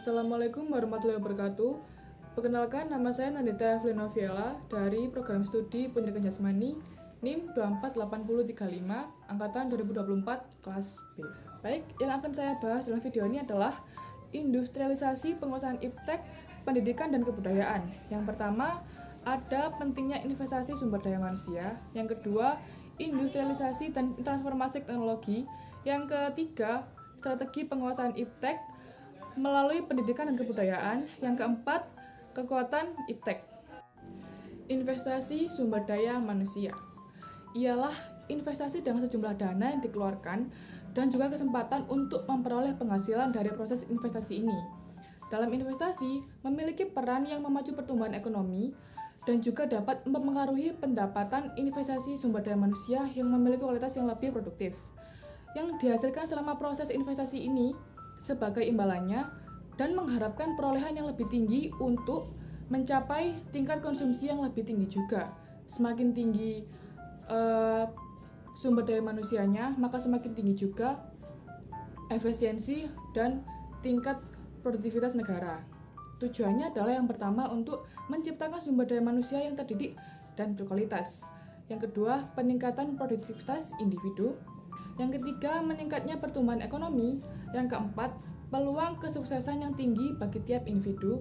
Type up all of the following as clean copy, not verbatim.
Assalamualaikum warahmatullahi wabarakatuh. Perkenalkan, nama saya Nandita Flenoviela dari Program Studi Pendidikan Jasmani NIM 248035 Angkatan 2024 kelas B. Baik, yang akan saya bahas dalam video ini adalah industrialisasi penguasaan iptek, pendidikan dan kebudayaan. Yang pertama, ada pentingnya investasi sumber daya manusia. Yang kedua, industrialisasi dan transformasi teknologi. Yang ketiga, strategi penguasaan iptek melalui pendidikan dan kebudayaan. Yang keempat, kekuatan iptek. Investasi sumber daya manusia ialah investasi dengan sejumlah dana yang dikeluarkan dan juga kesempatan untuk memperoleh penghasilan dari proses investasi ini. Dalam investasi, memiliki peran yang memacu pertumbuhan ekonomi dan juga dapat mempengaruhi pendapatan investasi sumber daya manusia yang memiliki kualitas yang lebih produktif. Yang dihasilkan selama proses investasi ini sebagai imbalannya dan mengharapkan perolehan yang lebih tinggi untuk mencapai tingkat konsumsi yang lebih tinggi juga. Semakin tinggi sumber daya manusianya, maka semakin tinggi juga efisiensi dan tingkat produktivitas negara. Tujuannya adalah yang pertama untuk menciptakan sumber daya manusia yang terdidik dan berkualitas. Yang kedua, peningkatan produktivitas individu. Yang ketiga, meningkatnya pertumbuhan ekonomi. Yang keempat, peluang kesuksesan yang tinggi bagi tiap individu.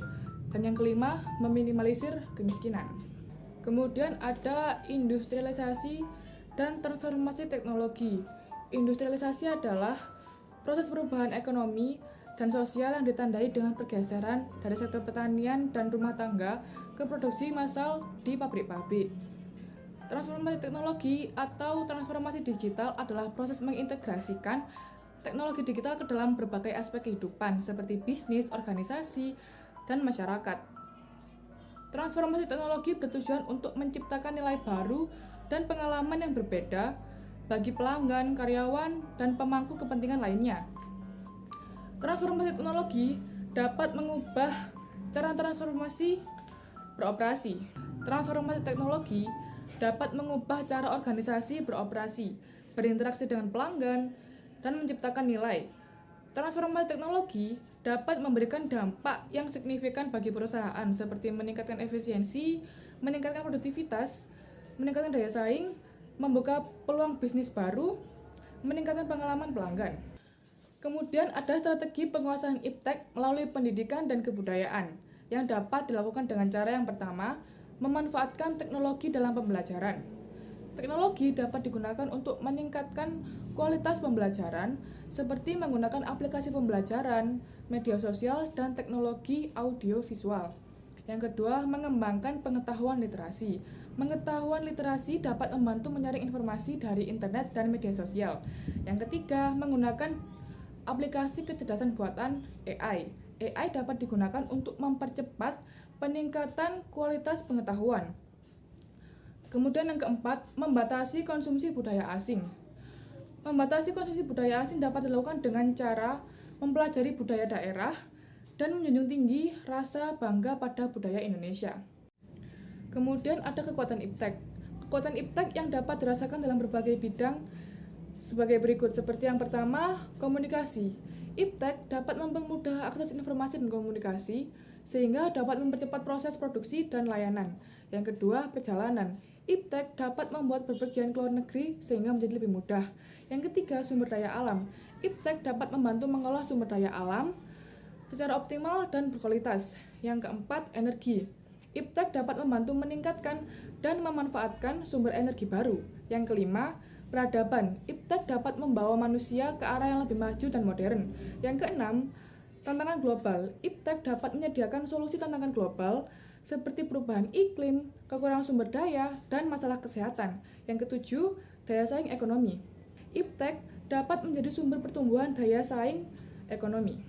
Dan yang kelima, meminimalisir kemiskinan. Kemudian ada industrialisasi dan transformasi teknologi. Industrialisasi adalah proses perubahan ekonomi dan sosial yang ditandai dengan pergeseran dari sektor pertanian dan rumah tangga ke produksi massal di pabrik-pabrik. Transformasi teknologi atau transformasi digital adalah proses mengintegrasikan teknologi digital ke dalam berbagai aspek kehidupan seperti bisnis, organisasi, dan masyarakat. Transformasi teknologi bertujuan untuk menciptakan nilai baru dan pengalaman yang berbeda bagi pelanggan, karyawan, dan pemangku kepentingan lainnya. Transformasi teknologi dapat mengubah cara transformasi beroperasi. Transformasi teknologi dapat mengubah cara organisasi beroperasi, berinteraksi dengan pelanggan, dan menciptakan nilai. Transformasi teknologi dapat memberikan dampak yang signifikan bagi perusahaan seperti meningkatkan efisiensi, meningkatkan produktivitas, meningkatkan daya saing, membuka peluang bisnis baru, meningkatkan pengalaman pelanggan. Kemudian ada strategi penguasaan iptek melalui pendidikan dan kebudayaan yang dapat dilakukan dengan cara yang pertama, memanfaatkan teknologi dalam pembelajaran. Teknologi dapat digunakan untuk meningkatkan kualitas pembelajaran seperti menggunakan aplikasi pembelajaran, media sosial, dan teknologi audio visual. Yang kedua, mengembangkan pengetahuan literasi. Pengetahuan literasi dapat membantu menyaring informasi dari internet dan media sosial. Yang ketiga, menggunakan aplikasi kecerdasan buatan AI. AI dapat digunakan untuk mempercepat peningkatan kualitas pengetahuan. Kemudian yang keempat, membatasi konsumsi budaya asing. Membatasi konsumsi budaya asing dapat dilakukan dengan cara mempelajari budaya daerah dan menjunjung tinggi rasa bangga pada budaya Indonesia. Kemudian ada kekuatan iptek. Kekuatan iptek yang dapat dirasakan dalam berbagai bidang sebagai berikut, seperti yang pertama, komunikasi. Iptek dapat mempermudah akses informasi dan komunikasi, sehingga dapat mempercepat proses produksi dan layanan. Yang kedua, perjalanan. Iptek dapat membuat bepergian ke luar negeri sehingga menjadi lebih mudah. Yang ketiga, sumber daya alam. Iptek dapat membantu mengolah sumber daya alam secara optimal dan berkualitas. Yang keempat, energi. Iptek dapat membantu meningkatkan dan memanfaatkan sumber energi baru. Yang kelima, peradaban. Iptek dapat membawa manusia ke arah yang lebih maju dan modern. Yang keenam, tantangan global. Iptek dapat menyediakan solusi tantangan global seperti perubahan iklim, kekurangan sumber daya, dan masalah kesehatan. Yang ketujuh, daya saing ekonomi. Iptek dapat menjadi sumber pertumbuhan daya saing ekonomi.